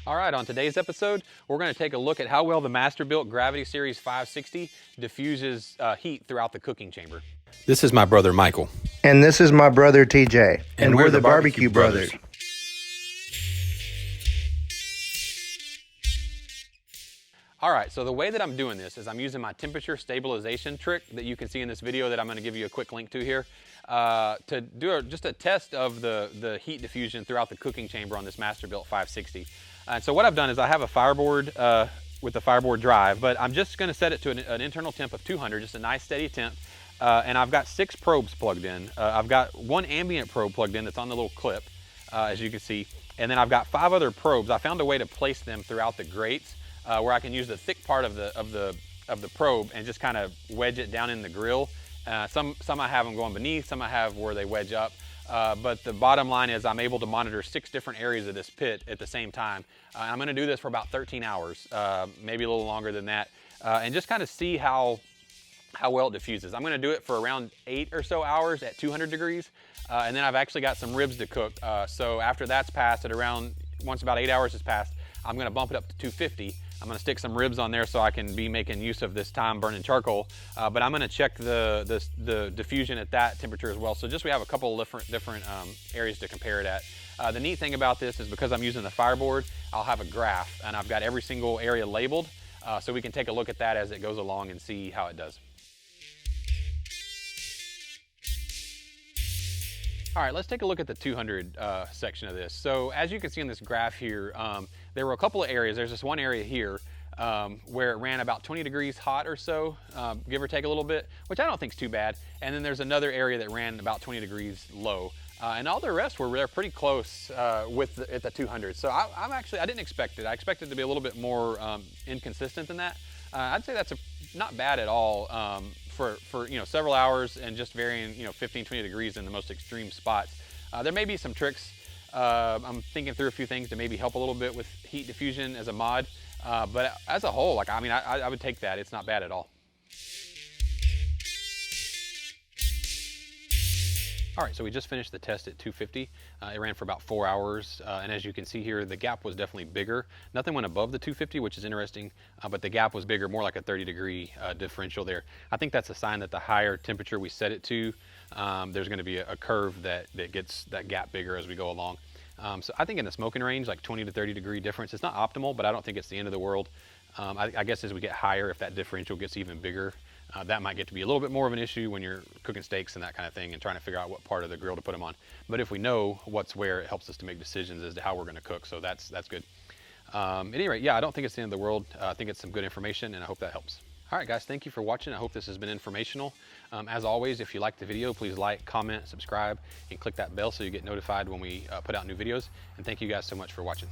All right, on today's episode, we're going to take a look at how well the Masterbuilt Gravity Series 560 diffuses heat throughout the cooking chamber. This is my brother Michael. And this is my brother TJ. And we're the Barbecue Brothers. All right, so the way that I'm doing this is I'm using my temperature stabilization trick that you can see in this video that I'm going to give you a quick link to here to do just a test of the heat diffusion throughout the cooking chamber on this Masterbuilt 560. And so what I've done is I have a fireboard with the fireboard drive, but I'm just going to set it to an internal temp of 200, just a nice steady temp. And I've got 6 probes plugged in. I've got 1 ambient probe plugged in that's on the little clip, as you can see. And then I've got 5 other probes. I found a way to place them throughout the grates where I can use the thick part of the probe and just kind of wedge it down in the grill. Some I have them going beneath, some I have where they wedge up. But the bottom line is I'm able to monitor 6 different areas of this pit at the same time. I'm going to do this for about 13 hours, maybe a little longer than that, and just kind of see how well it diffuses. I'm going to do it for around 8 or so hours at 200 degrees, and then I've actually got some ribs to cook. So after that's passed, once about 8 hours has passed, I'm going to bump it up to 250. I'm going to stick some ribs on there so I can be making use of this time burning charcoal, but I'm going to check the diffusion at that temperature as well. So just we have a couple of different areas to compare it at. The neat thing about this is because I'm using the fireboard, I'll have a graph and I've got every single area labeled, so we can take a look at that as it goes along and see how it does. All right, let's take a look at the 200 section of this. So as you can see in this graph here, there were a couple of areas. There's this one area here where it ran about 20 degrees hot or so, give or take a little bit, which I don't think is too bad. And then there's another area that ran about 20 degrees low. And all the rest they're pretty close at the 200. So I didn't expect it. I expected it to be a little bit more inconsistent than that. I'd say that's not bad at all for several hours and just varying 15, 20 degrees in the most extreme spots. There may be some tricks. I'm thinking through a few things to maybe help a little bit with heat diffusion as a mod, but as a whole, I would take that. It's not bad at all. All right, so we just finished the test at 250. It ran for about 4 hours, and as you can see here, the gap was definitely bigger. Nothing went above the 250, which is interesting, but the gap was bigger, more like a 30-degree differential there. I think that's a sign that the higher temperature we set it to, there's going to be a curve that gets that gap bigger as we go along. So I think in the smoking range, like 20 to 30 degree difference, it's not optimal, but I don't think it's the end of the world. I guess as we get higher, if that differential gets even bigger, that might get to be a little bit more of an issue when you're cooking steaks and that kind of thing and trying to figure out what part of the grill to put them on. But if we know what's where, it helps us to make decisions as to how we're going to cook, so that's good. At any rate, yeah, I don't think it's the end of the world. I think it's some good information, and I hope that helps. All right, guys, thank you for watching. I hope this has been informational. As always, if you like the video, please like, comment, subscribe, and click that bell so you get notified when we put out new videos. And thank you guys so much for watching.